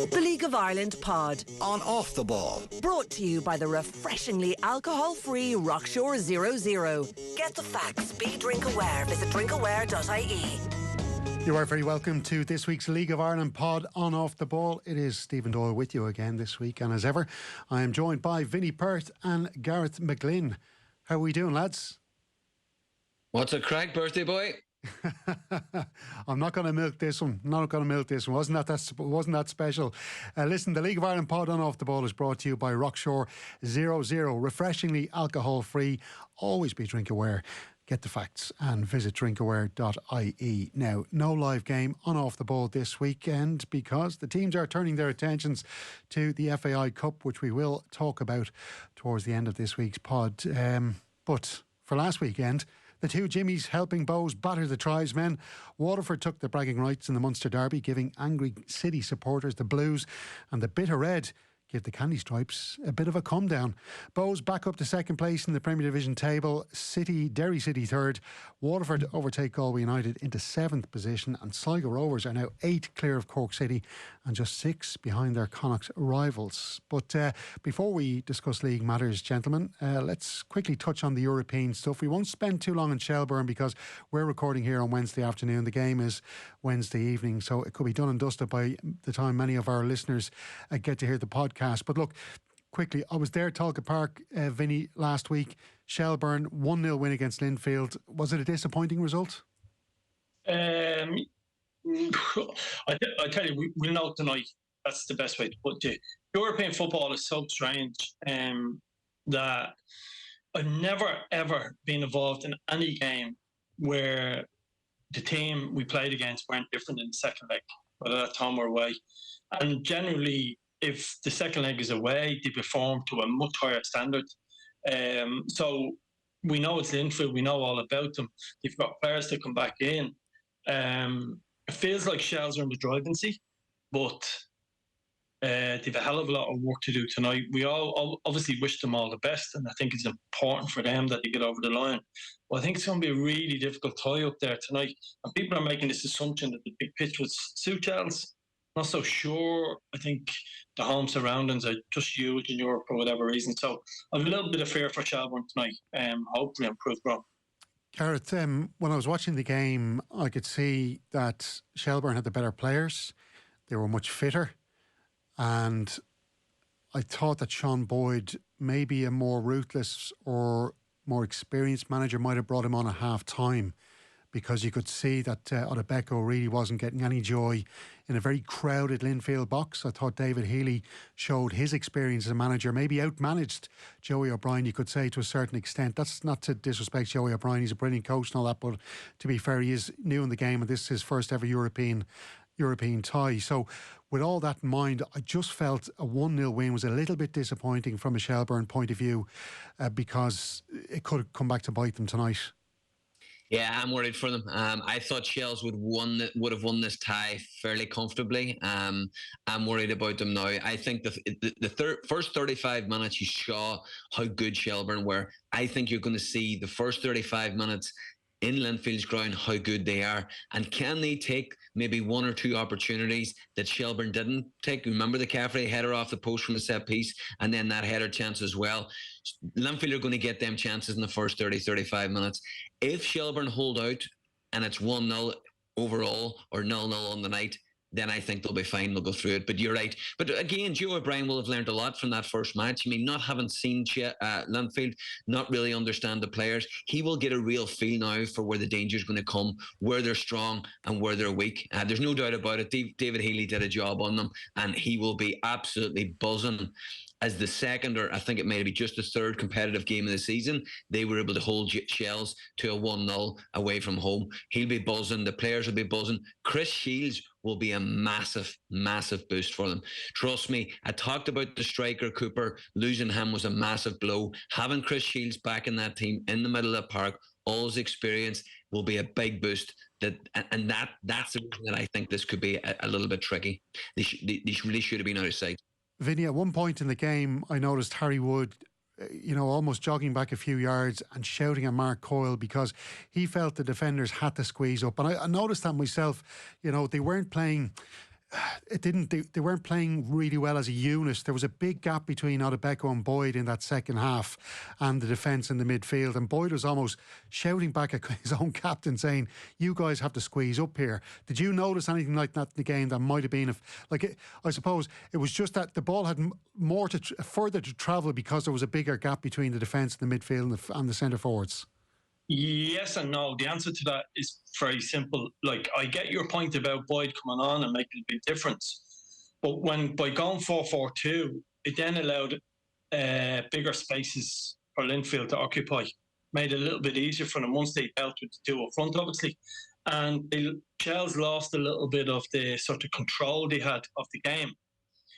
The League of Ireland pod. On Off the Ball. Brought to you by the refreshingly alcohol-free Rockshore 00. Get the facts. Be drink aware. Visit drinkaware.ie. You are very welcome to this week's League of Ireland pod on Off the Ball. It is Stephen Doyle with you again this week, and as ever, I am joined by Vinny Perth and Gareth McGlynn. How are we doing, lads? What's a crack, birthday boy? I'm not going to milk this one. Wasn't that special? Listen, the League of Ireland pod on Off the Ball is brought to you by Rockshore 00. Refreshingly alcohol free. Always be drink aware. Get the facts and visit drinkaware.ie. Now, no live game on Off the Ball this weekend because the teams are turning their attentions to the FAI Cup, which we will talk about towards the end of this week's pod. But for last weekend, the two Jimmies helping Bows batter the tribesmen. Waterford took the bragging rights in the Munster Derby, giving angry City supporters the blues, and the bitter red give the Candy Stripes a bit of a come down. Bows back up to second place in the Premier Division table. Derry City third. Waterford overtake Galway United into seventh position, and Sligo Rovers are now 8 clear of Cork City and just 6 behind their Connacht rivals. But before we discuss league matters, gentlemen, let's quickly touch on the European stuff. We won't spend too long in Shelbourne because we're recording here on Wednesday afternoon. The game is Wednesday evening, so it could be done and dusted by the time many of our listeners get to hear the podcast. But look, quickly, I was there at Talca Park, Vinny, last week. Shelbourne 1-0 win against Linfield. Was it a disappointing result? I tell you, we'll know tonight. That's the best way to put it. European football is so strange that I've never ever been involved in any game where the team we played against weren't different in the second leg, whether that's home or away. And generally, if the second leg is away, they perform to a much higher standard. So we know it's Linfield, we know all about them. They've got players to come back in. It feels like Shells are in the driving seat, but they've a hell of a lot of work to do tonight. We all obviously wish them all the best, and I think it's important for them that they get over the line. Well, I think it's going to be a really difficult tie up there tonight. And people are making this assumption that the big pitch would suit Shells. Not so sure. I think the home surroundings are just huge in Europe for whatever reason. So I have a little bit of fear for Shelbourne tonight. Hopefully I'm proved wrong. Gareth, when I was watching the game, I could see that Shelbourne had the better players. They were much fitter. And I thought that Sean Boyd, maybe a more ruthless or more experienced manager, might have brought him on at half-time, because you could see that Odebeko really wasn't getting any joy in a very crowded Linfield box. I thought David Healy showed his experience as a manager, maybe outmanaged Joey O'Brien, you could say, to a certain extent. That's not to disrespect Joey O'Brien, he's a brilliant coach and all that, but to be fair, he is new in the game and this is his first ever European tie. So with all that in mind, I just felt a 1-0 win was a little bit disappointing from a Shelbourne point of view because it could have come back to bite them tonight. Yeah, I'm worried for them. I thought Shells would have won this tie fairly comfortably. I'm worried about them now. I think the first 35 minutes you saw how good Shelbourne were. I think you're going to see the first 35 minutes in Linfield's ground how good they are, and can they take maybe one or two opportunities that Shelbourne didn't take? Remember the Caffrey header off the post from a set piece, and then that header chance as well. Linfield are going to get them chances in the first 30-35 minutes. If Shelbourne hold out and it's 1-0 overall or 0-0 on the night, then I think they'll be fine, they'll go through it. But you're right. But again, Joe O'Brien will have learned a lot from that first match. I mean, not having seen Linfield, not really understand the players, he will get a real feel now for where the danger is going to come, where they're strong and where they're weak. There's no doubt about it. David Healy did a job on them, and he will be absolutely buzzing as the second, or I think it may be just the third competitive game of the season, they were able to hold Shells to a 1-0 away from home. He'll be buzzing. The players will be buzzing. Chris Shields will be a massive, massive boost for them. Trust me, I talked about the striker Cooper. Losing him was a massive blow. Having Chris Shields back in that team in the middle of the park, all his experience will be a big boost. That's the reason that I think this could be a little bit tricky. They really should have been out of sight. Vinny, at one point in the game, I noticed Harry Wood, almost jogging back a few yards and shouting at Mark Coyle because he felt the defenders had to squeeze up. And I noticed that myself. They weren't playing they weren't playing really well as a unit. There was a big gap between Odebeko and Boyd in that second half, and the defence in the midfield. And Boyd was almost shouting back at his own captain, saying, "You guys have to squeeze up here." Did you notice anything like that in the game? That might have been, I suppose it was just that the ball had further to travel because there was a bigger gap between the defence and the midfield and the centre forwards. Yes and no. The answer to that is very simple. Like, I get your point about Boyd coming on and making a big difference, but by going 4-4-2, it then allowed bigger spaces for Linfield to occupy. Made it a little bit easier for them once they dealt with the two up front, obviously. And Shells lost a little bit of the sort of control they had of the game.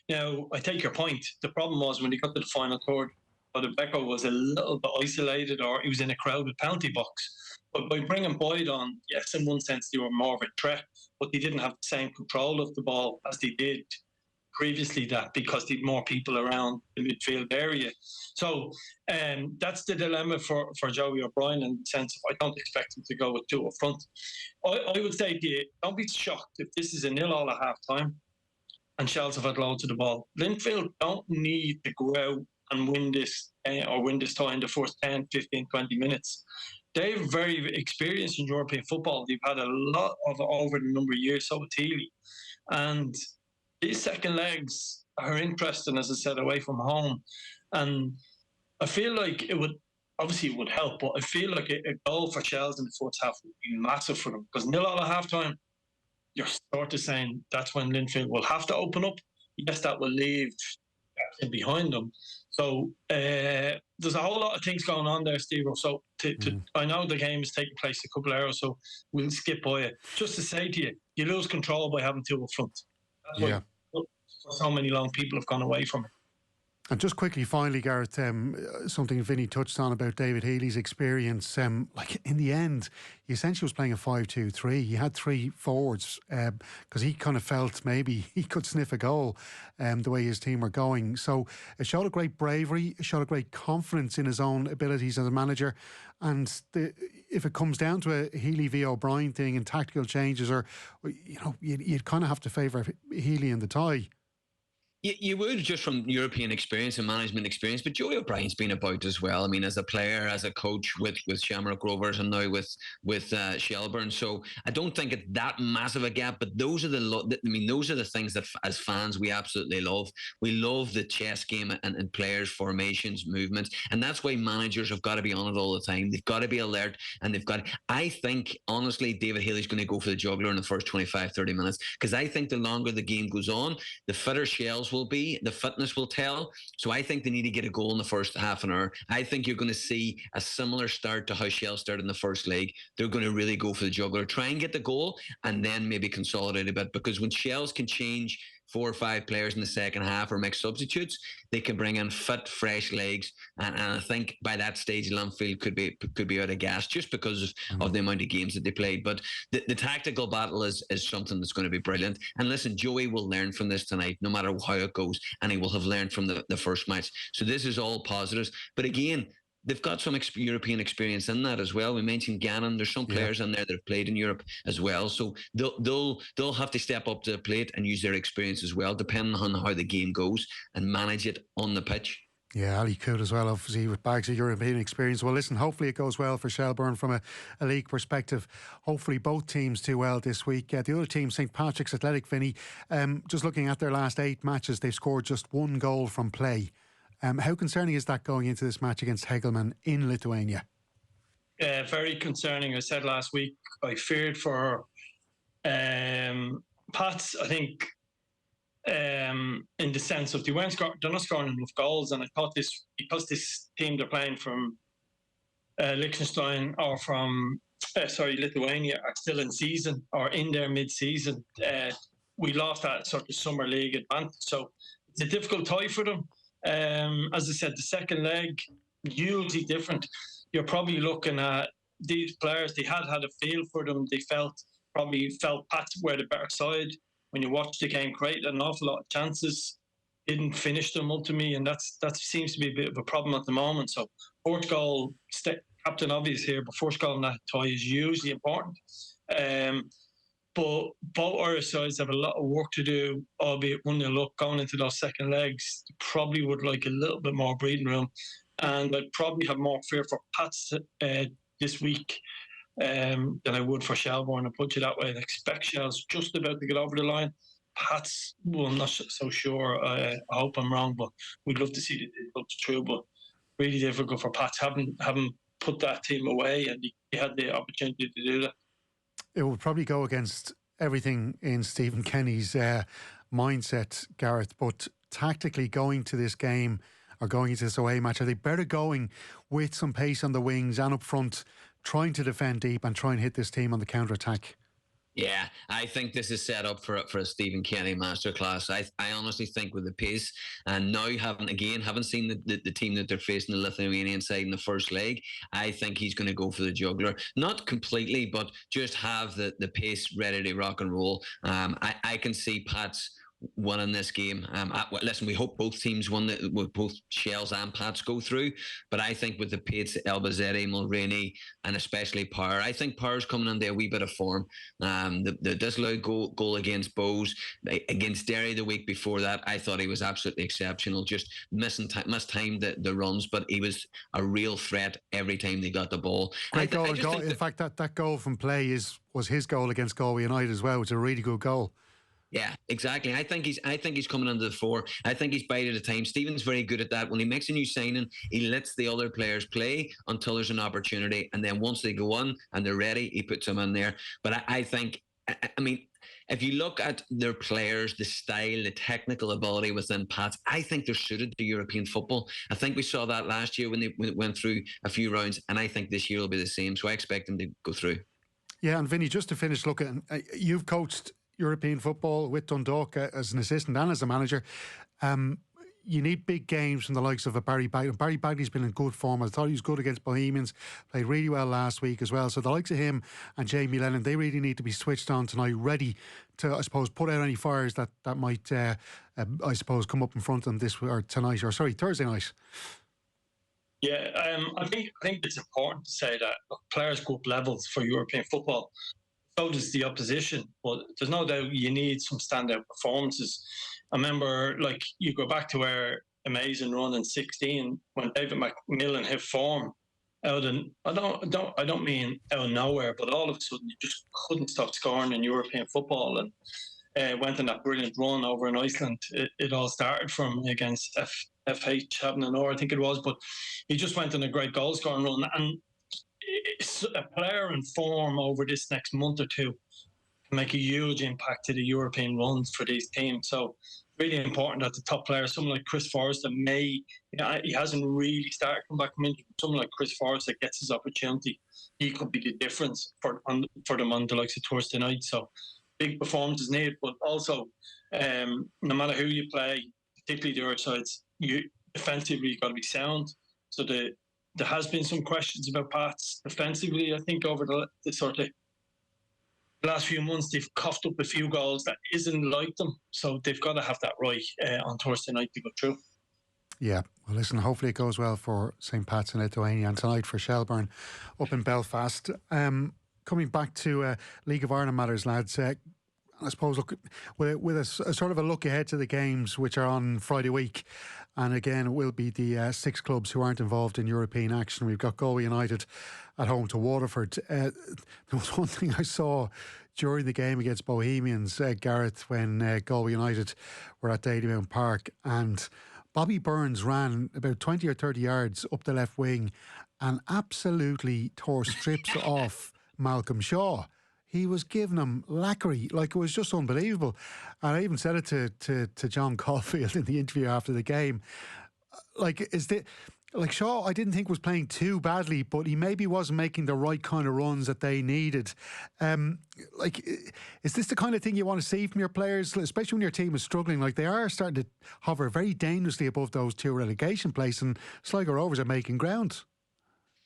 Now, I take your point. The problem was when they got to the final third, Odebeko was a little bit isolated, or he was in a crowded penalty box. But by bringing Boyd on, yes, in one sense they were more of a threat, but they didn't have the same control of the ball as they did previously, that because they had more people around the midfield area. So that's the dilemma for Joey O'Brien, in the sense of I don't expect him to go with two up front. I would say to you, don't be shocked if this is a 0-0 at half time and Shells have had loads of the ball. Linfield don't need to go out and win this tie in the first 10, 15, 20 minutes. They're very experienced in European football. They've had a lot of it over the number of years, so with Healy. And these second legs are interesting, as I said, away from home. And I feel like it would help, but I feel like a goal for Shells in the first half would be massive for them. Because 0-0 at half time, you're sort of saying that's when Linfield will have to open up. Yes, that will leave behind them. So there's a whole lot of things going on there, Stevo. So I know the game is taking place a couple of hours, so we'll skip by it. Just to say to you, you lose control by having two up front. That's why so many long people have gone away from it. And just quickly, finally, Gareth, something Vinny touched on about David Healy's experience. Like in the end, he essentially was playing a 5-2-3. He had three forwards because he kind of felt maybe he could sniff a goal the way his team were going. So it showed a great bravery, it showed a great confidence in his own abilities as a manager. And if it comes down to a Healy v O'Brien thing and tactical changes, or you'd kind of have to favour Healy in the tie. You would, just from European experience and management experience, but Joey O'Brien's been about as well. I mean, as a player, as a coach with Shamrock Rovers, and now with Shelbourne. So I don't think it's that massive a gap. But those are the things that as fans we absolutely love. We love the chess game and players' formations, movements, and that's why managers have got to be on it all the time. They've got to be alert, and they've got. I think honestly, David Healy's going to go for the jugular in the first 25-30 minutes, because I think the longer the game goes on, the fitter Shells will be, the fitness will tell. So I think they need to get a goal in the first half an hour. I think you're going to see a similar start to how Shell started in the first leg. They're going to really go for the jugular, try and get the goal, and then maybe consolidate a bit, because when Shells can change 4 or 5 players in the second half or make substitutes, they can bring in fit, fresh legs, and I think by that stage Linfield could be out of gas just because of the amount of games that they played. But the tactical battle is something that's going to be brilliant. And listen, Joey will learn from this tonight, no matter how it goes, and he will have learned from the first match. So this is all positives. But again, they've got some European experience in that as well. We mentioned Gannon. There's some players in there that have played in Europe as well. So they'll have to step up to the plate and use their experience as well, depending on how the game goes, and manage it on the pitch. Yeah, Ali could as well, obviously, with bags of European experience. Well, listen, hopefully it goes well for Shelbourne from a league perspective. Hopefully both teams do well this week. The other team, St Patrick's Athletic, Vinny, just looking at their last 8 matches, they've scored just 1 goal from play. How concerning is that going into this match against Hegelman in Lithuania? Very concerning. I said last week I feared for Pats, I think, in the sense of they're not scoring enough goals, and I thought this, because this team they're playing from Liechtenstein or from Lithuania are still in season or in their mid-season. We lost that sort of summer league advantage, so it's a difficult tie for them. As I said, the second leg, hugely different. You're probably looking at these players, they had a feel for them. They probably felt Pats were the better side. When you watch the game, created an awful lot of chances, didn't finish them ultimately, and that seems to be a bit of a problem at the moment. So fourth goal, Captain Obvious here, but first goal in that tie is hugely important. But both our sides have a lot of work to do, albeit when they look going into those second legs, probably would like a little bit more breathing room. And I'd probably have more fear for Pats this week than I would for Shelbourne. I'll put you that way. I expect Shells just about to get over the line. Pats, well, I'm not so sure. I hope I'm wrong, but we'd love to see it go through. But really difficult for Pats. Haven't put that team away, and he had the opportunity to do that. It would probably go against everything in Stephen Kenny's mindset, Gareth, but tactically going to this game or going into this away match, are they better going with some pace on the wings and up front, trying to defend deep and try and hit this team on the counter-attack? Yeah, I think this is set up for a Stephen Kenny masterclass. I honestly think with the pace, and now having seen the team that they're facing, the Lithuanian side in the first leg, I think he's going to go for the juggler. Not completely, but just have the pace ready to rock and roll. I can see Pat's winning this game. Listen, we hope both teams win, with both Shells and Pats go through. But I think with the pace, Elbazetti, Mulroney, and especially Power, I think Power's coming into a wee bit of form. The disallowed goal against Bowes, against Derry the week before that, I thought he was absolutely exceptional. Just missed time the runs, but he was a real threat every time they got the ball. Great goal. In fact, that goal from play was his goal against Galway United as well, which is a really good goal. Yeah, exactly. I think he's coming under the fore. I think he's bided the time. Stephen's very good at that. When he makes a new signing, he lets the other players play until there's an opportunity, and then once they go on and they're ready, he puts them in there. But I think, I mean, if you look at their players, the style, the technical ability within Pats, I think they're suited to European football. I think we saw that last year when they went through a few rounds, and I think this year will be the same. So I expect them to go through. Yeah, and Vinny, just to finish looking, you've coached European football with Dundalk as an assistant and as a manager. You need big games from the likes of a Barry Bagley. Barry Bagley's been in good form. I thought he was good against Bohemians, played really well last week as well. So the likes of him and Jamie Lennon, they really need to be switched on tonight, ready to, I suppose, put out any fires that might, I suppose, come up in front of them Thursday night. Yeah, I think it's important to say that players go up levels for European football. So does the opposition, but there's no doubt you need some standout performances. I remember, like, you go back to our amazing run in 16 when David McMillan hit form out of, I don't mean out of nowhere, but all of a sudden you just couldn't stop scoring in European football, and went on that brilliant run over in Iceland. It all started from against FH Havnanor, I think it was, but he just went on a great goal scoring run, and it's a player in form over this next month or two can make a huge impact to the European runs for these teams. So really important that the top players, someone like Chris Forrester, he hasn't really started coming back from injury. Someone like Chris Forrester gets his opportunity, he could be the difference for them on the likes of Thursday night. So big performances needed, but also no matter who you play, particularly the other sides, defensively you've got to be sound. So there has been some questions about Pats defensively. I think over the sort of last few months, they've coughed up a few goals that isn't like them. So they've got to have that right on Thursday night to go through. Yeah, well, listen, hopefully it goes well for St Pat's in Lithuania and tonight for Shelbourne up in Belfast. Coming back to League of Ireland matters, lads. I suppose, look, with a sort of a look ahead to the games which are on Friday week, and again it will be the 6 clubs who aren't involved in European action. We've got Galway United at home to Waterford. There was one thing I saw during the game against Bohemians, Gareth, when Galway United were at Dalymount Park, and Bobby Burns ran about 20 or 30 yards up the left wing and absolutely tore strips off Malcolm Shaw. He was giving him lacquery, like it was just unbelievable. And I even said it to John Caulfield in the interview after the game. Shaw, I didn't think was playing too badly, but he maybe wasn't making the right kind of runs that they needed. Is this the kind of thing you want to see from your players, especially when your team is struggling? Like, they are starting to hover very dangerously above those 2 relegation places, and Sligo Rovers are making ground.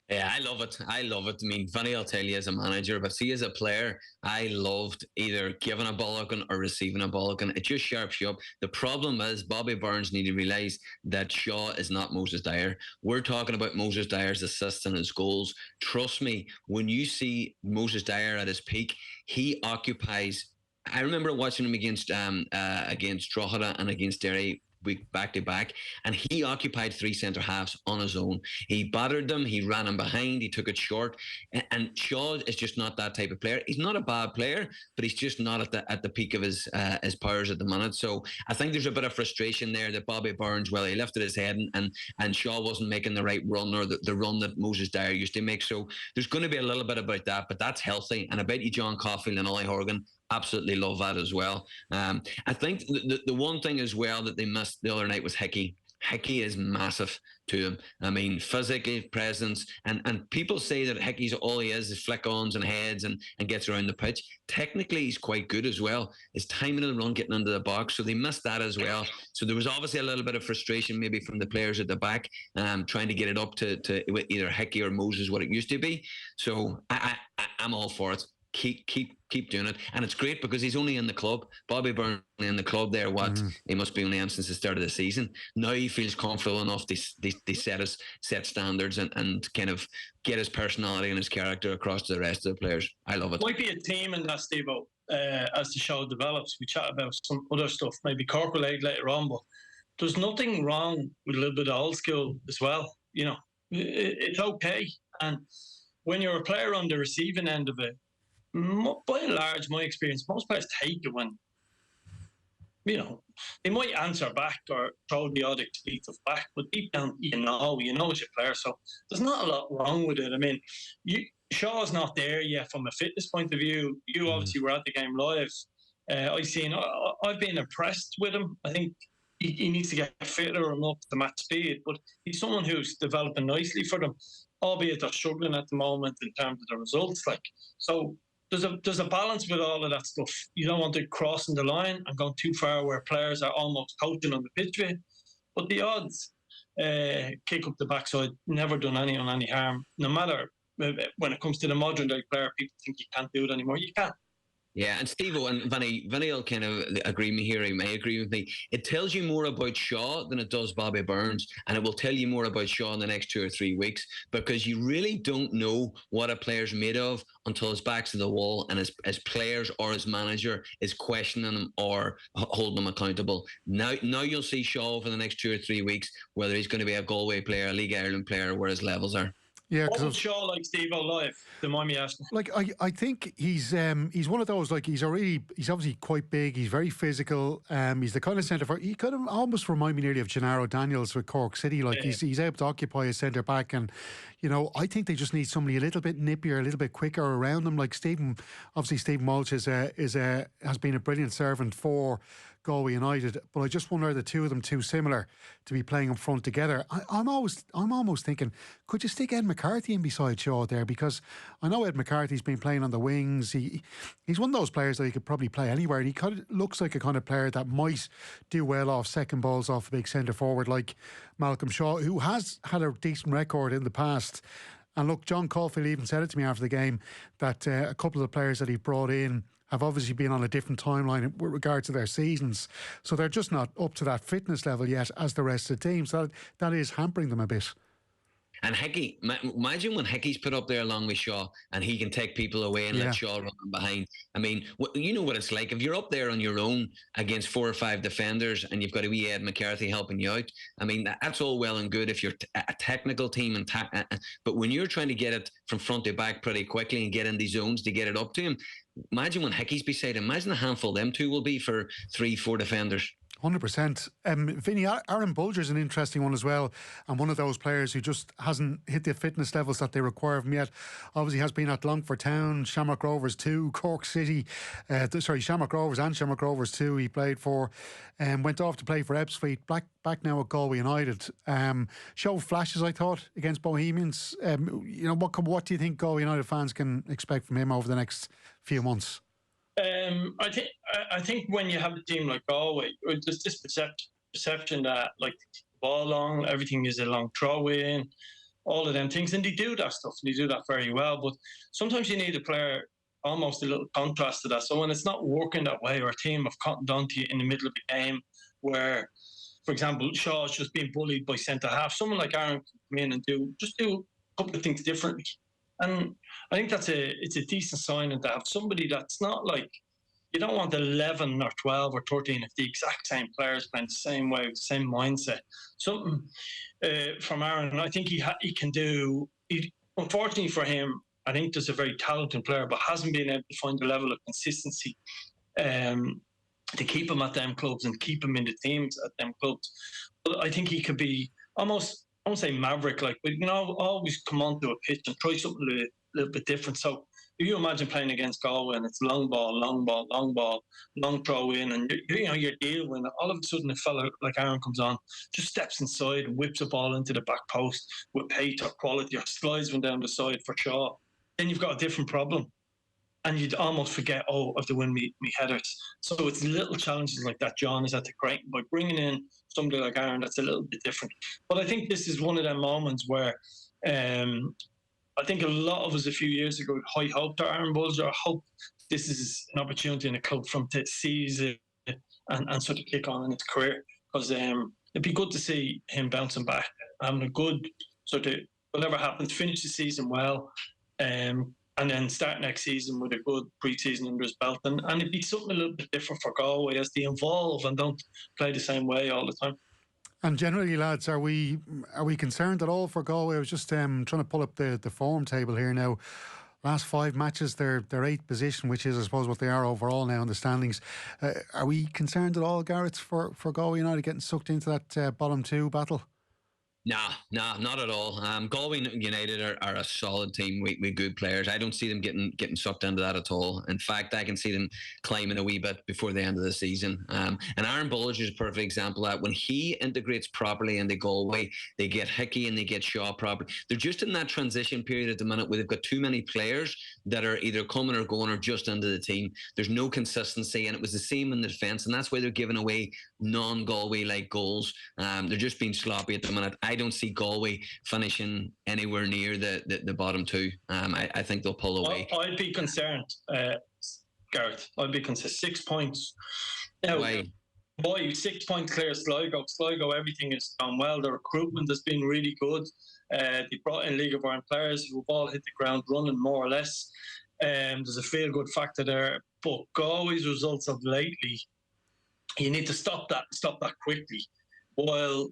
Yeah, I love it. I love it. I mean, Vinny, I'll tell you as a manager, but see, as a player, I loved either giving a bollocking or receiving a bollocking. It just sharps you up. The problem is Bobby Burns need to realise that Shaw is not Moses Dyer. We're talking about Moses Dyer's assists and his goals. Trust me, when you see Moses Dyer at his peak, he occupies. I remember watching him against Drogheda and against Derry week back to back, and he occupied three centre halves on his own. He battered them, he ran them behind, he took it short, and Shaw is just not that type of player. He's not a bad player, but he's just not at the peak of his powers at the minute. So I think there's a bit of frustration there that Bobby Burns, well, he lifted his head and Shaw wasn't making the right run, or the run that Moses Dyer used to make. So there's going to be a little bit about that, but that's healthy. And I bet you John Caulfield and Ollie Horgan absolutely love that as well. I think the one thing as well that they missed the other night was Hickey. Hickey is massive to him. I mean, physical presence, and people say that Hickey's all he is flick-ons and heads and gets around the pitch. Technically, he's quite good as well. His timing of the run, getting into the box, so they missed that as well. So there was obviously a little bit of frustration maybe from the players at the back, trying to get it up to either Hickey or Moses what it used to be. So I'm all for it. Keep doing it, and it's great because he's only in the club. Bobby Byrne in the club there. He must be only in since the start of the season. Now he feels comfortable enough to set standards and kind of get his personality and his character across to the rest of the players. I love it. Might be a team in that, Stevo. As the show develops, we chat about some other stuff. Maybe Cork will egg later on, but there's nothing wrong with a little bit of old school as well. You know, it's okay. And when you're a player on the receiving end of it, by and large, my experience, most players take it when, you know, they might answer back or throw the odd expletive back, but deep down, you know it's your player. So there's not a lot wrong with it. I mean, Shaw's not there yet from a fitness point of view. You obviously were at the game live. I've been impressed with him. I think he needs to get fitter and up to match speed, but he's someone who's developing nicely for them, albeit they're struggling at the moment in terms of the results. So there's a balance with all of that stuff. You don't want to crossing the line and going too far where players are almost coaching on the pitch with. But the odds kick up the backside, never done anyone any harm. No matter when it comes to the modern day player, people think you can't do it anymore. You can. Yeah, and Stevo and Vinny will kind of agree with me here. He may agree with me. It tells you more about Shaw than it does Bobby Burns, and it will tell you more about Shaw in the next 2 or 3 weeks, because you really don't know what a player's made of until his back's to the wall and his players or his manager is questioning him or holding him accountable. Now you'll see Shaw over the next 2 or 3 weeks whether he's going to be a Galway player, a League of Ireland player, where his levels are. Yeah, what would Shaw like Stevo live? Don't mind me asking. Like I think he's one of those, like he's obviously quite big. He's very physical. He's the kind of centre forward. He kind of almost remind me nearly of Gennaro Daniels with Cork City. Like he's able to occupy a centre back, and you know, I think they just need somebody a little bit nippier, a little bit quicker around them. Like Stephen Walsh has been a brilliant servant for Galway United, but I just wonder, are the two of them too similar to be playing up front together? I'm almost thinking, could you stick Ed McCarthy in beside Shaw there? Because I know Ed McCarthy's been playing on the wings. He's one of those players that he could probably play anywhere, and he kind of looks like a kind of player that might do well off second balls off a big centre forward like Malcolm Shaw, who has had a decent record in the past. And look, John Caulfield even said it to me after the game that a couple of the players that he brought in have obviously been on a different timeline with regard to their seasons. So they're just not up to that fitness level yet as the rest of the team. So that is hampering them a bit. And Hickey, imagine when Hickey's put up there along with Shaw and he can take people away and let Shaw run behind. I mean, you know what it's like. If you're up there on your own against 4 or 5 defenders and you've got a wee Ed McCarthy helping you out, I mean, that's all well and good if you're a technical team. But when you're trying to get it from front to back pretty quickly and get in these zones to get it up to him, imagine when Hickey's beside him. Imagine the handful them two will be for 3-4 defenders. 100%. Vinny, Aaron Bulger's an interesting one as well, and one of those players who just hasn't hit the fitness levels that they require of him yet. Obviously has been at Longford Town, Shamrock Rovers 2, Cork City, Shamrock Rovers and Shamrock Rovers 2 he played for, and went off to play for Ebbsfleet, back now at Galway United. Showed flashes, I thought, against Bohemians. What do you think Galway United fans can expect from him over the next few months? I think when you have a team like Galway, there's this perception that like the ball long, everything is a long throw in. all of them things. And they do that stuff, and they do that very well. But sometimes you need a player, almost a little contrast to that. So when it's not working that way, or a team have cottoned on to you in the middle of the game, where, for example, Shaw's just being bullied by centre half, someone like Aaron can come in and do a couple of things differently. And I think it's a decent sign to have somebody that's not like, you don't want 11 or 12 or 13 if the exact same players playing the same way, the same mindset. Something from Aaron, I think he can do. Unfortunately for him, I think there's a very talented player, but hasn't been able to find the level of consistency to keep him at them clubs and keep him in the teams at them clubs. But I think he could be almost, I won't say maverick, like, but always come onto a pitch and try something a little bit different. So if you imagine playing against Galway and it's long ball, long throw in, and you're dealing with it, all of a sudden a fella like Aaron comes on, just steps inside and whips a ball into the back post with pace or quality, or slides one down the side for Shaw, then you've got a different problem. And you'd almost forget, I have to win me headers. So it's little challenges like that John is at the create by bringing in somebody like Aaron that's a little bit different. But I think this is one of them moments where I think a lot of us a few years ago high hoped to Aaron Bulger. I hope this is an opportunity in a club from to seize it and sort of kick on in his career. Because it'd be good to see him bouncing back, having a good sort of, whatever happens, finish the season well. And then start next season with a good pre-season under his belt. And it'd be something a little bit different for Galway as they evolve and don't play the same way all the time. And generally, lads, are we concerned at all for Galway? I was just trying to pull up the form table here now. Last 5 matches, they're 8th position, which is, I suppose, what they are overall now in the standings. Are we concerned at all, Gareth, for Galway United getting sucked into that bottom 2 battle? Nah, not at all. Galway United are a solid team with good players. I don't see them getting sucked into that at all. In fact, I can see them climbing a wee bit before the end of the season. And Aaron Bulger is a perfect example of that. When he integrates properly into Galway, they get Hickey and they get Shaw properly. They're just in that transition period at the minute where they've got too many players that are either coming or going or just into the team. There's no consistency, and it was the same in the defence, and that's why they're giving away non-Galway-like goals. They're just being sloppy at the minute. I don't see Galway finishing anywhere near the bottom 2. I think they'll pull away. I'd be concerned, Gareth. I'd be concerned. 6 points. Now, boy, 6 points clear Sligo. Sligo, everything has gone well. The recruitment has been really good. They brought in League of Ireland players who've all hit the ground running more or less. There's a feel-good factor there. But Galway's results of lately, you need to stop that quickly. While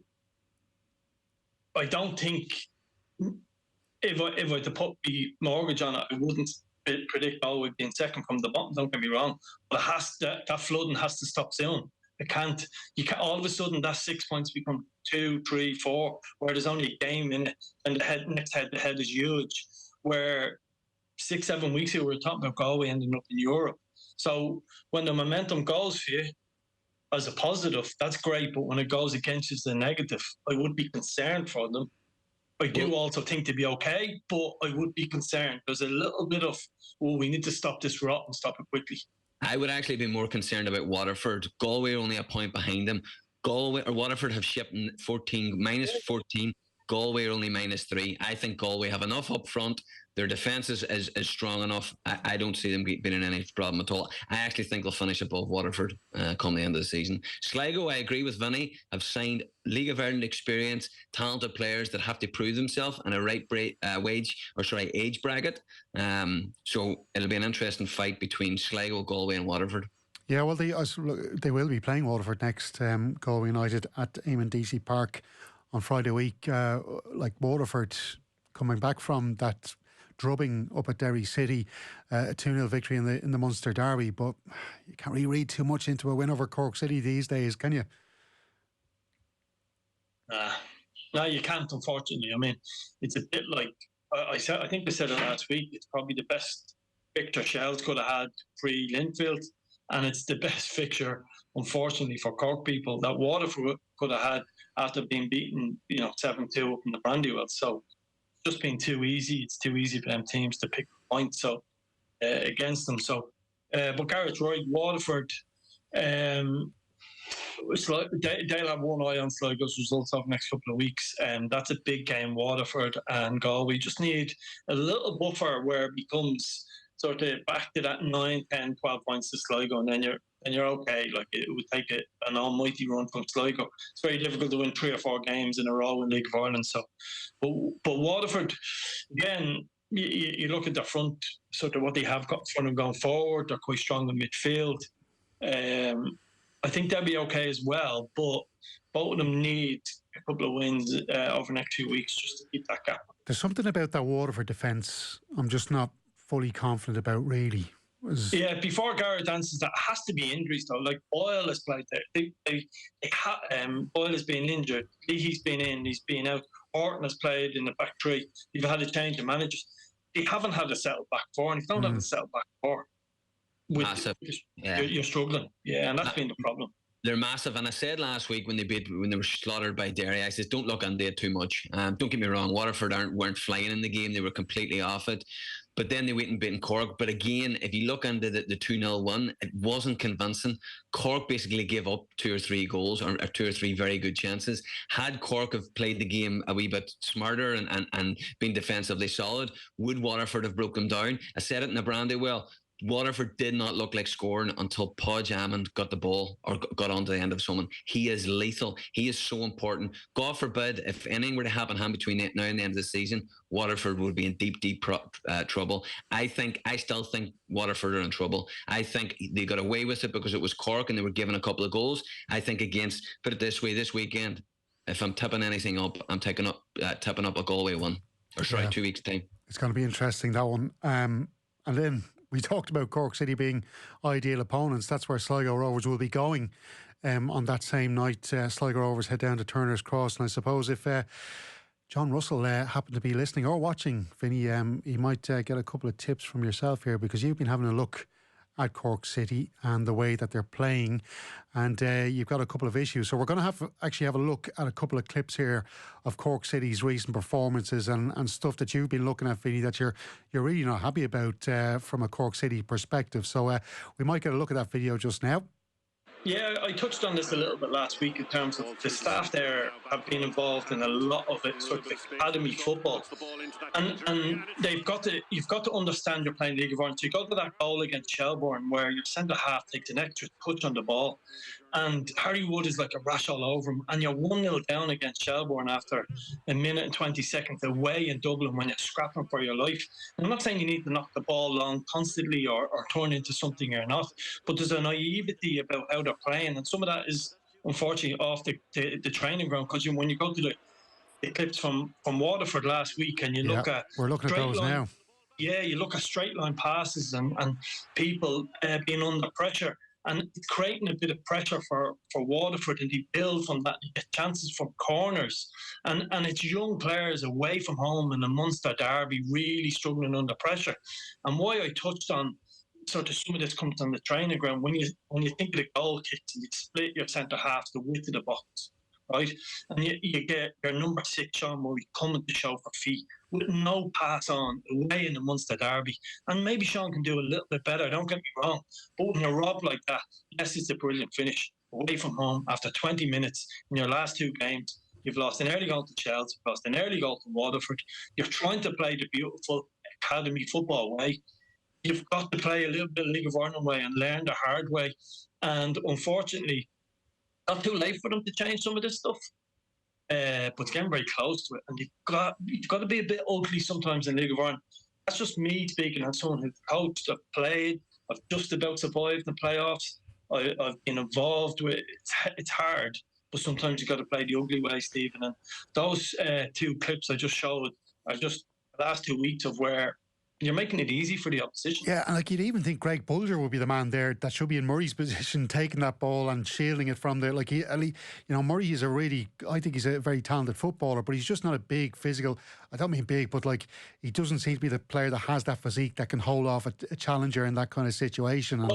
I don't think, if I had to put the mortgage on it, I wouldn't predict Galway being second from the bottom, don't get me wrong. But that flooding has to stop soon. You can't all of a sudden that 6 points become 2, 3, 4, where there's only a game in it, and the next head-to-head is huge. Where 6-7 weeks ago we were talking about Galway ending up in Europe. So when the momentum goes for you as a positive, that's great, but when it goes against you as a negative, I would be concerned for them. I do also think they'd be okay, but I would be concerned. There's a little bit of, we need to stop this rot and stop it quickly. I would actually be more concerned about Waterford. Galway are only a point behind them. Waterford have shipped minus 14. Galway are only -3. I think Galway have enough up front. Their defence is strong enough. I don't see them being in any problem at all. I actually think they'll finish above Waterford come the end of the season. Sligo, I agree with Vinny, have signed League of Ireland experience, talented players that have to prove themselves in a right age bracket. So it'll be an interesting fight between Sligo, Galway and Waterford. Yeah, well, they will be playing Waterford next, Galway United, at Eamon DC Park on Friday week. Like Waterford coming back from that drubbing up at Derry City, a 2-0 victory in the Munster Derby, but you can't really read too much into a win over Cork City these days, can you? No, you can't, unfortunately. I mean, it's a bit like I think I said it last week. It's probably the best fixture Shells could have had pre-Linfield, and it's the best fixture, unfortunately, for Cork people that Waterford could have had after being beaten, 7-2 up in the Brandywell. So just been too easy. It's too easy for them teams to pick points against them. So, but Gareth's right. Waterford, They'll have one eye on Sligo's results over the next couple of weeks, and that's a big game. Waterford and Galway just need a little buffer where it becomes sort of back to that 9, 10, 12 points to Sligo, and then you're okay. Like, it would take an almighty run from Sligo. It's very difficult to win 3 or 4 games in a row in League of Ireland. So, but Waterford, again, you look at the front, sort of what they have got in front of them going forward. They're quite strong in midfield. I think they'll be okay as well, but both of them need a couple of wins over the next 2 weeks just to keep that gap. There's something about that Waterford defence I'm just not fully confident about, really. Yeah, before Gareth answers that, it has to be injuries though. Like, Boyle has played there. Boyle has been injured. Leahy's been in, he's been out. Horton has played in the back three. You've had a change of managers. They haven't had a settled back four, and if you don't have a settled back four, you're struggling. Yeah, and that's been the problem. They're massive, and I said last week when they were slaughtered by Derry, I said don't look into it too much. Don't get me wrong, Waterford weren't flying in the game; they were completely off it. But then they went and beaten Cork. But again, if you look into the 2-0 one, it wasn't convincing. Cork basically gave up 2 or 3 goals, or 2 or 3 very good chances. Had Cork have played the game a wee bit smarter and been defensively solid, would Waterford have broke them down? I said it in the Brandywell. Waterford did not look like scoring until Podge Hammond got the ball or got onto the end of someone. He is lethal. He is so important. God forbid, if anything were to happen between now and the end of the season, Waterford would be in deep trouble. I still think Waterford are in trouble. I think they got away with it because it was Cork and they were given a couple of goals. I think put it this way, this weekend, if I'm tipping anything up, I'm tipping up a Galway one. Or 2 weeks' time. It's going to be interesting, that one. And then we talked about Cork City being ideal opponents. That's where Sligo Rovers will be going on that same night. Sligo Rovers head down to Turner's Cross. And I suppose if John Russell happened to be listening or watching, Vinny, he might get a couple of tips from yourself here, because you've been having a look at Cork City and the way that they're playing, and you've got a couple of issues. So we're going to have a look at a couple of clips here of Cork City's recent performances and stuff that you've been looking at, Vinny, that you're really not happy about from a Cork City perspective. So we might get a look at that video just now. Yeah, I touched on this a little bit last week in terms of the staff there have been involved in a lot of it, sort of academy football. And you've got to understand you're playing League of Ireland. So you go to that goal against Shelbourne where your centre-half takes an extra touch on the ball, and Harry Wood is like a rash all over him, and you're 1-0 down against Shelbourne after a minute and 20 seconds away in Dublin when you're scrapping for your life. I'm not saying you need to knock the ball long constantly or turn into something you're not, but there's a naivety about how they're playing, and some of that is unfortunately off the training ground, because when you go to the clips from Waterford last week and you look at... We're looking at those now. Yeah, you look at straight line passes and people being under pressure, and creating a bit of pressure for Waterford, and they build from that. You get chances from corners, and it's young players away from home in a Munster derby really struggling under pressure. And why I touched on sort of some of this comes on the training ground, when you think of the goal kicks and you split your centre half the width of the box, right? And you get your number 6 Sean Murray coming to show for feet with no pass on away in the Munster derby. And maybe Sean can do a little bit better, don't get me wrong. But when you're robbed like that, yes, it's a brilliant finish. Away from home after 20 minutes in your last 2 games, you've lost an early goal to Chelsea, you've lost an early goal to Waterford. You're trying to play the beautiful academy football way. You've got to play a little bit of League of Ireland way and learn the hard way. And unfortunately, not too late for them to change some of this stuff. But it's getting very close to it. And you've got to be a bit ugly sometimes in League of Ireland. That's just me speaking as someone who's coached, I've played, I've just about survived the playoffs. I've been involved with it. It's hard, but sometimes you've got to play the ugly way, Stephen. And those 2 clips I just showed are just the last 2 weeks of where you're making it easy for the opposition. Yeah, and you'd even think Greg Bulger would be the man there that should be in Murray's position, taking that ball and shielding it from there. Murray is I think he's a very talented footballer, but he's just not a big physical. I don't mean big, but he doesn't seem to be the player that has that physique that can hold off a challenger in that kind of situation. And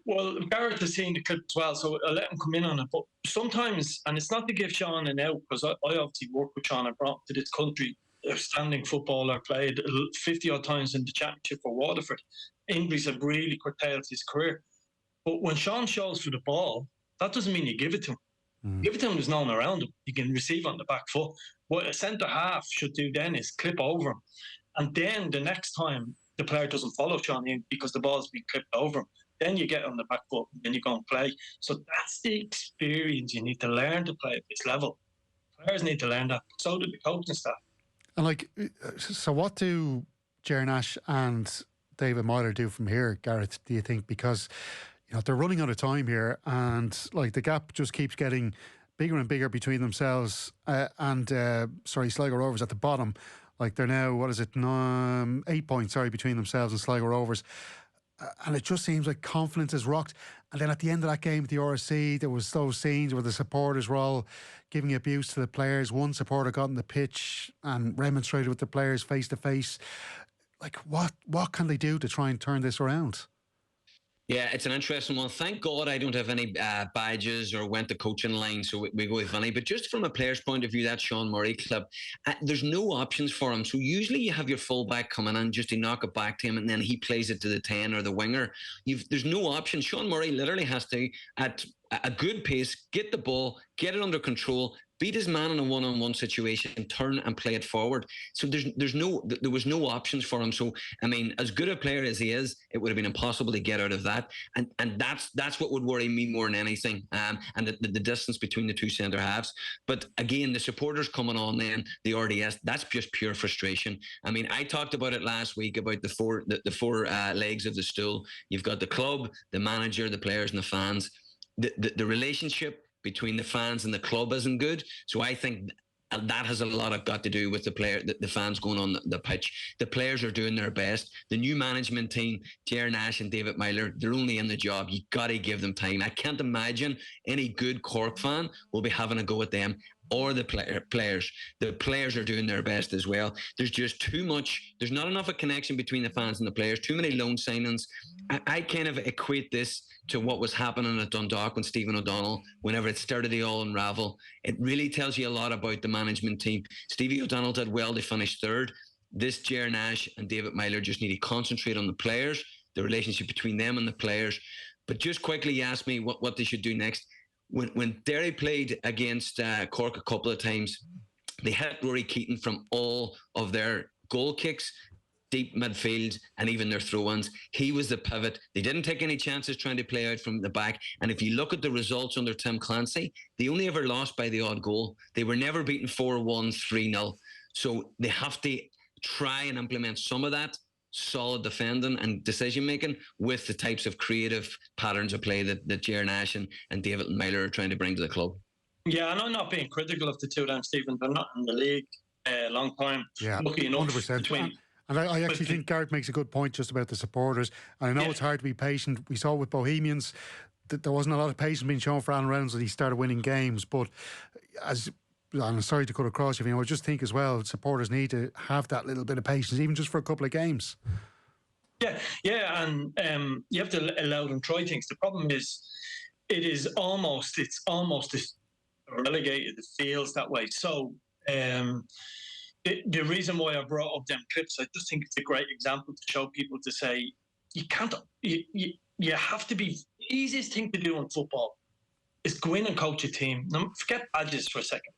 well, Gareth has seen the clip as well, so I'll let him come in on it. But sometimes, and it's not to give Sean an out, because I obviously worked with Sean. I brought him to this country. Outstanding footballer, played 50 odd times in the championship for Waterford. Injuries have really curtailed his career. But when Sean shows for the ball, That doesn't mean you give it to him. Give it to him, there's no one around him. You can receive on the back foot. What a centre half should do then is clip over him. And then the next time the player doesn't follow Sean because the ball's been clipped over him, then you get on the back foot and then you go and play. So that's the experience you need to learn to play at this level. Players need to learn that. So do the coaching staff. And so what do Ger Nash and David Myler do from here, Gareth, do you think? Because, they're running out of time here and the gap just keeps getting bigger and bigger between themselves and Sligo Rovers at the bottom. They're now, 8 points, between themselves and Sligo Rovers. And it just seems like confidence is rocked. And then at the end of that game at the RSC, there was those scenes where the supporters were all giving abuse to the players. One supporter got on the pitch and remonstrated with the players face to face. What can they do to try and turn this around? Yeah, it's an interesting one. Thank God I don't have any badges or went to coaching line, so we go with Vinny. But just from a player's point of view, that Sean Murray clip, there's no options for him. So usually you have your fullback coming in just to knock it back to him, and then he plays it to the 10 or the winger. There's no option. Sean Murray literally has to, at a good pace, get the ball, get it under control, beat his man in a one-on-one situation, turn and play it forward. So there was no options for him. So I mean, as good a player as he is, it would have been impossible to get out of that. And that's what would worry me more than anything. And the distance between the two centre halves. But again, the supporters coming on then, the RDS, that's just pure frustration. I mean, I talked about it last week about the four legs of the stool. You've got the club, the manager, the players, and the fans. The relationship between the fans and the club isn't good. So I think that has a lot got to do with the fans going on the pitch. The players are doing their best. The new management team, Ger Nash and David Myler, they're only in the job. You got to give them time. I can't imagine any good Cork fan will be having a go at them or the players. The players are doing their best as well. There's just too much. There's not enough of a connection between the fans and the players. Too many loan signings. I kind of equate this to what was happening at Dundalk when Stephen O'Donnell, whenever it started to all unravel. It really tells you a lot about the management team. Stevie O'Donnell did well to finish third. This Ger Nash and David Myler just need to concentrate on the players, the relationship between them and the players. But just quickly, you asked me what they should do next. When Derry played against Cork a couple of times, they hit Rory Keaton from all of their goal kicks, deep midfield, and even their throw-ins. He was the pivot. They didn't take any chances trying to play out from the back. And if you look at the results under Tim Clancy, they only ever lost by the odd goal. They were never beaten 4-1, 3-0. So they have to try and implement some of that solid defending and decision-making with the types of creative patterns of play that Ger Nash and David Myler are trying to bring to the club. Yeah, and I'm not being critical of the two of them, Stephen. They're not in the league a long time. Yeah, lucky enough 100%. And I actually think Gareth makes a good point just about the supporters. And I know it's hard to be patient. We saw with Bohemians that there wasn't a lot of patience being shown for Alan Reynolds when he started winning games. But I'm sorry to cut across you, I just think as well supporters need to have that little bit of patience, even just for a couple of games. Yeah, and you have to allow them try things. The problem is, it's almost relegated. It feels that way. So the reason why I brought up them clips, I just think it's a great example to show people to say you can't. You have to be. The easiest thing to do in football is go in and coach a team. Now, forget badges for a second.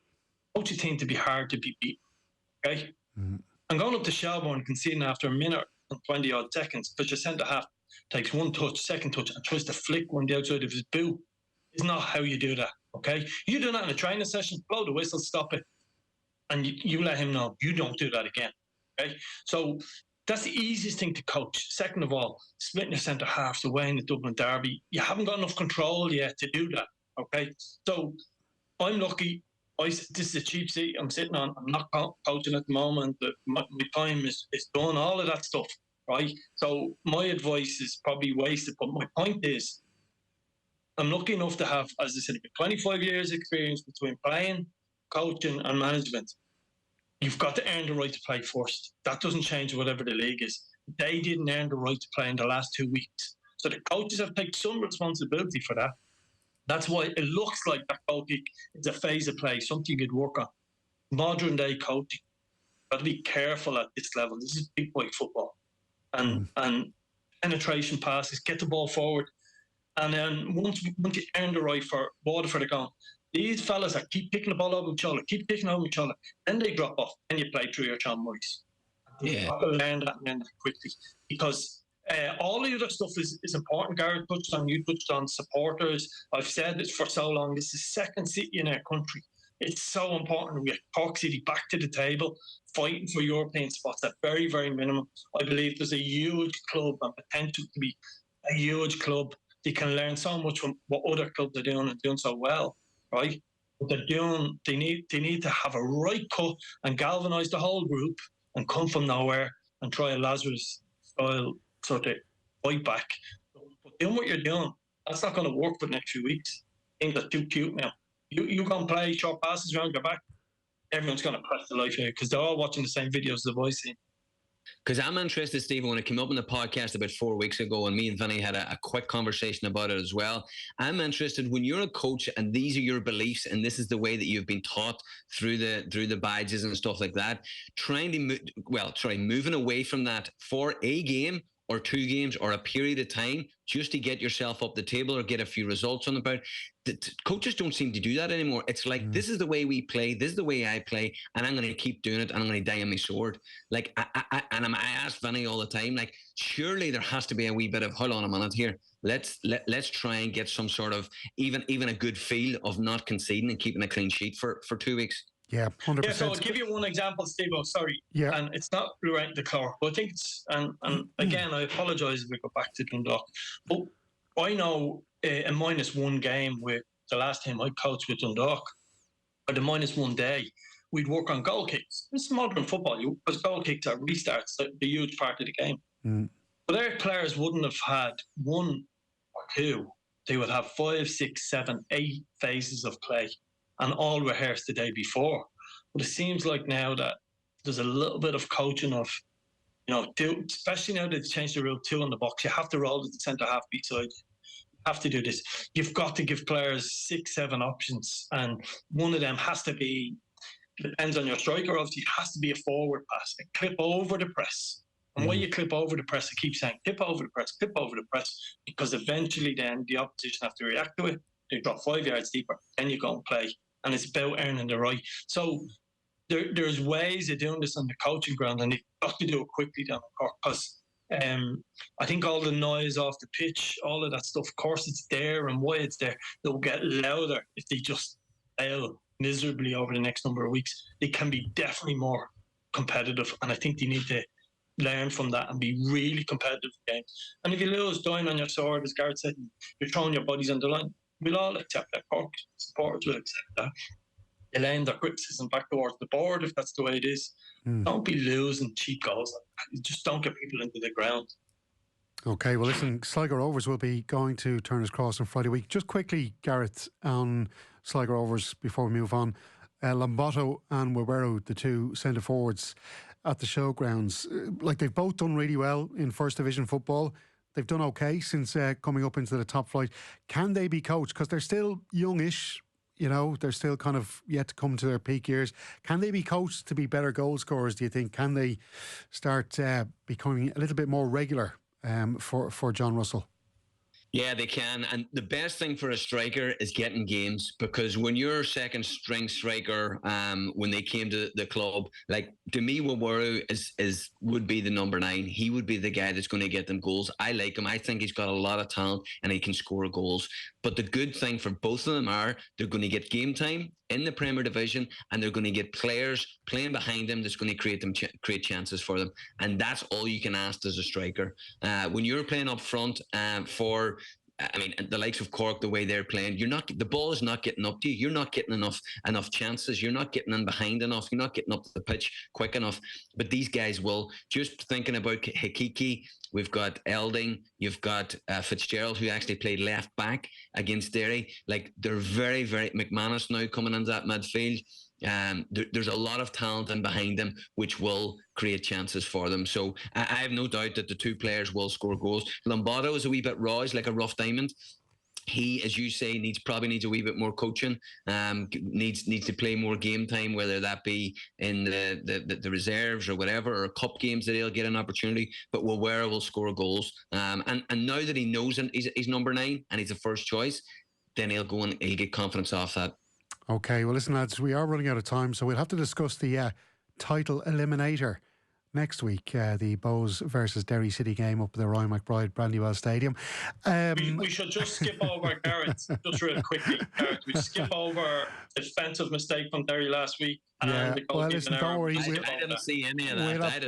Coach a team to be hard to be beaten. Okay, I'm going up to Shelbourne and conceding after a minute and 20 odd seconds because your centre half takes one touch, second touch, and tries to flick one the outside of his boot. It's not how you do that. Okay, you do that in a training session. Blow the whistle, stop it. And you let him know you don't do that again. Okay, so that's the easiest thing to coach. Second of all, splitting your centre halves away in the Dublin Derby, you haven't got enough control yet to do that. Okay, so I'm lucky. This is a cheap seat I'm sitting on. I'm not coaching at the moment. My time is done. All of that stuff, right? So my advice is probably wasted. But my point is, I'm lucky enough to have, as I said, 25 years experience between playing, coaching and management. You've got to earn the right to play first. That doesn't change whatever the league is. They didn't earn the right to play in the last 2 weeks. So the coaches have taken some responsibility for that. That's why it looks like that goal kick is a phase of play, something you'd work on. Modern day coaching. Got to be careful at this level. This is big boy football. And penetration passes, get the ball forward. And then once you earn the right for Waterford are gone, these fellas that keep picking the ball over each other, keep picking over each other, then they drop off, and you play through your Sean Murray's. You've got to learn that and learn that quickly, because all the other stuff is important. Gareth touched on, you touched on supporters. I've said this for so long. This is second city in our country. It's so important. We have Cork City back to the table, fighting for European spots at very, very minimum. I believe there's a huge club and potential to be a huge club. They can learn so much from what other clubs are doing and doing so well, right? What they're doing, they need to have a right cut and galvanise the whole group and come from nowhere and try a Lazarus style sort of fight back. But doing what you're doing, that's not going to work for the next few weeks. Things are too cute now. You go and play short passes around your back, everyone's going to press the life out because they're all watching the same videos the boys see. Because I'm interested, Steve, when it came up in the podcast about 4 weeks ago, and me and Vinny had a quick conversation about it as well. I'm interested, when you're a coach and these are your beliefs and this is the way that you've been taught through the badges and stuff like that, moving away from that for a game or 2 games or a period of time just to get yourself up the table or get a few results on the board. Coaches don't seem to do that anymore. It's like, this is the way we play, this is the way I play, and I'm going to keep doing it, and I'm going to die on my sword. Like, I ask Vinny all the time, like, surely there has to be a wee bit of, hold on a minute here, let's try and get some sort of even a good feel of not conceding and keeping a clean sheet for 2 weeks. Yeah, 100%. Yeah, so I'll give you one example, Stevo. Sorry. Yeah. And it's not right the car, but I think it's, and again, I apologise if we go back to Dundalk. But I know a -1 game with the last time I coached with Dundalk, or the -1 day, we'd work on goal kicks. It's modern football, because goal kicks are restarts, they're a huge part of the game. But their players wouldn't have had 1 or 2. They would have 5, 6, 7, 8 phases of play, and all rehearsed the day before. But it seems like now that there's a little bit of coaching of, especially now that they've changed the rule 2 in the box, you have to roll to the centre half beside you. You have to do this. You've got to give players 6, 7 options, and one of them has to be, depends on your striker, obviously, it has to be a forward pass, a clip over the press. And when you clip over the press, I keep saying, clip over the press, because eventually then the opposition have to react to it. You drop 5 yards deeper, then you go and play. And it's about earning the right. So there's ways of doing this on the coaching ground, and they've got to do it quickly down the court, because I think all the noise off the pitch, all of that stuff, of course it's there, and why it's there, they'll get louder if they just fail miserably over the next number of weeks. They can be definitely more competitive, and I think they need to learn from that and be really competitive in games. And if you lose, dying on your sword, as Gareth said, you're throwing your bodies on the line. We'll all accept that. Cork supporters will accept that. They'll aim their criticism back towards the board if that's the way it is. Don't be losing cheap goals. Just don't get people into the ground. Okay, well, listen, Sligo Rovers will be going to Turner's Cross on Friday week. Just quickly, Gareth, on Sligo Rovers before we move on. Lombardo and Wawero, the 2 centre forwards at the showgrounds, like, they've both done really well in First Division football. They've done okay since coming up into the top flight. Can they be coached? Because they're still youngish, they're still kind of yet to come to their peak years. Can they be coached to be better goal scorers, do you think? Can they start becoming a little bit more regular for John Russell? Yeah, they can. And the best thing for a striker is getting games, because when you're second string striker, when they came to the club, like, to me, Wawero would be the number 9. He would be the guy that's going to get them goals. I like him. I think he's got a lot of talent and he can score goals. But the good thing for both of them are they're going to get game time in the Premier Division, and they're going to get players playing behind them that's going to create chances for them. And that's all you can ask as a striker. When you're playing up front the likes of Cork, the way they're playing, the ball is not getting up to you. You're not getting enough chances. You're not getting in behind enough. You're not getting up the pitch quick enough. But these guys will. Just thinking about Hikiki, we've got Elding, you've got Fitzgerald, who actually played left back against Derry. Like, they're very, very, McManus now coming into that midfield. There's a lot of talent in behind them which will create chances for them. So I have no doubt that the 2 players will score goals. Lombardo is a wee bit raw. He's like a rough diamond. he, as you say, probably needs a wee bit more coaching. Needs to play more game time, whether that be in the reserves or whatever, or cup games that he'll get an opportunity. But Wawera will score goals. And now that he knows he's number 9 and he's the first choice, then he'll go and he'll get confidence off that. Okay, well listen lads, we are running out of time, so we'll have to discuss the title eliminator next week, the Bows versus Derry City game up at the Ryan McBride Brandywell Stadium. We should just skip over Gareth, just real quickly. Gareth, we skip over the defensive mistake from Derry last week. Yeah, well listen, don't worry. I didn't see any of that.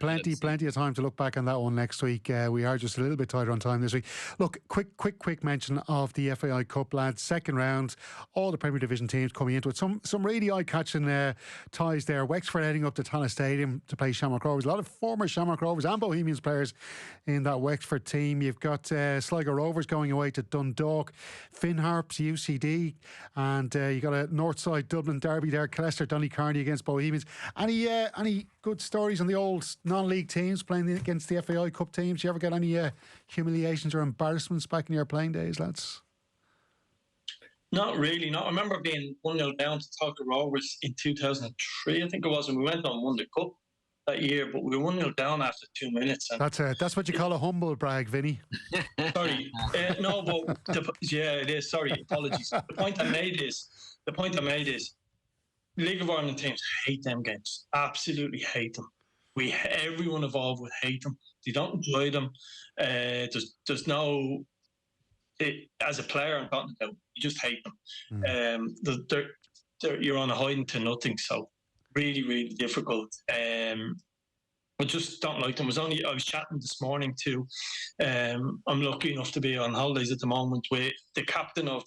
Plenty of time to look back on that one next week. We are just a little bit tighter on time this week. Look, quick mention of the FAI Cup, lads. Second round, all the Premier Division teams coming into it. Some really eye-catching ties there. Wexford heading up to Tallaght Stadium to play Shamrock Rovers. A lot of former Shamrock Rovers and Bohemians players in that Wexford team. You've got Sligo Rovers going away to Dundalk, Finn Harps, UCD, and you got a Northside Dublin derby there. Leicester, Donecarney against Bohemians. Any good stories on the old non-league teams playing against the FAI Cup teams? You ever get any humiliations or embarrassments back in your playing days, lads? Not really. I remember being 1-0 down to Talca Rovers in 2003, I think it was, and we went on and won the cup that year, but we were 1-0 down after 2 minutes. And that's what you call a humble brag, Vinny. Sorry. No, but it is. Sorry, apologies. The point I made is League of Ireland teams hate them games. Absolutely hate them. Everyone involved would hate them. They don't enjoy them. There's no... as a player, I'm talking about, you just hate them. You're on a hiding to nothing, so really, really difficult. I just don't like them. I was chatting this morning to, I'm lucky enough to be on holidays at the moment with the captain of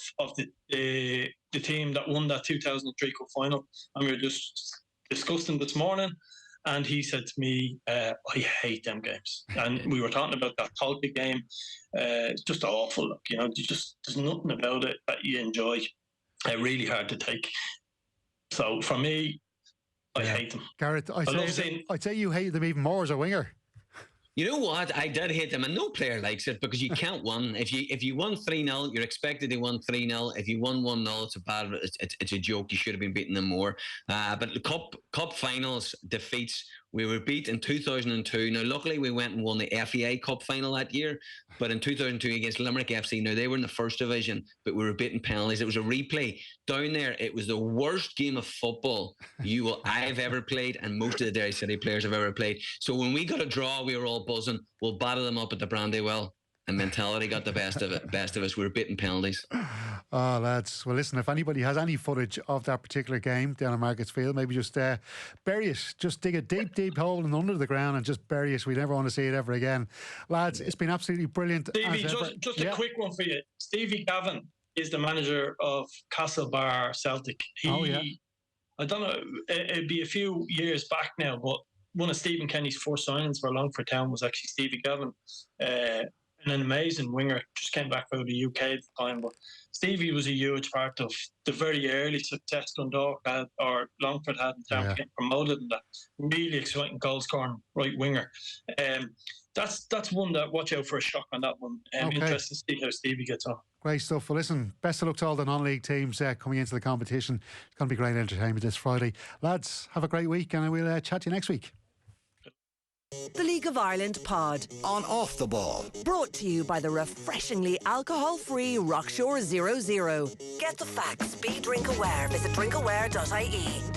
the team that won that 2003 Cup final, and we were just discussing this morning, and he said to me, I hate them games. And we were talking about that Talca game. It's just awful. There's nothing about it that you enjoy. Really hard to take. So for me, I hate them. Gareth, I'd say you hate them even more as a winger. You know what? I did hate them, and no player likes it because you can't win. If you won 3-0, you're expected to win 3-0. If you won 1-0, it's a joke. You should have been beating them more. But the cup finals defeats, we were beat in 2002. Now, luckily, we went and won the FAI Cup final that year. But in 2002 against Limerick FC, now they were in the first division, but we were beating penalties. It was a replay down there. It was the worst game of football I've ever played, and most of the Derry City players have ever played. So when we got a draw, we were all buzzing. We'll battle them up at the Brandywell. And mentality got the best of us. We were beating penalties. Oh, lads. Well, listen, if anybody has any footage of that particular game down at Markets Field, maybe just bury it. Just dig a deep hole and under the ground and just bury it. We never want to see it ever again. Lads, it's been absolutely brilliant. Stevie, just a quick one for you. Stevie Gavin is the manager of Castlebar Celtic. I don't know, it'd be a few years back now, but one of Stephen Kenny's first signings for Longford Town was actually Stevie Gavin. And an amazing winger, just came back out of the UK at the time. But Stevie was a huge part of the very early success Dundalk had, or Longford had in town, getting promoted, and that really exciting goal scoring right winger. That's one that watch out for a shock on that one. Interesting to see how Stevie gets on. Great stuff. Well, listen, best of luck to all the non-league teams coming into the competition. It's going to be great entertainment this Friday. Lads, have a great week, and we'll chat to you next week. The League of Ireland pod. On Off the Ball. Brought to you by the refreshingly alcohol-free Rockshore 00. Get the facts. Be drink aware. Visit drinkaware.ie.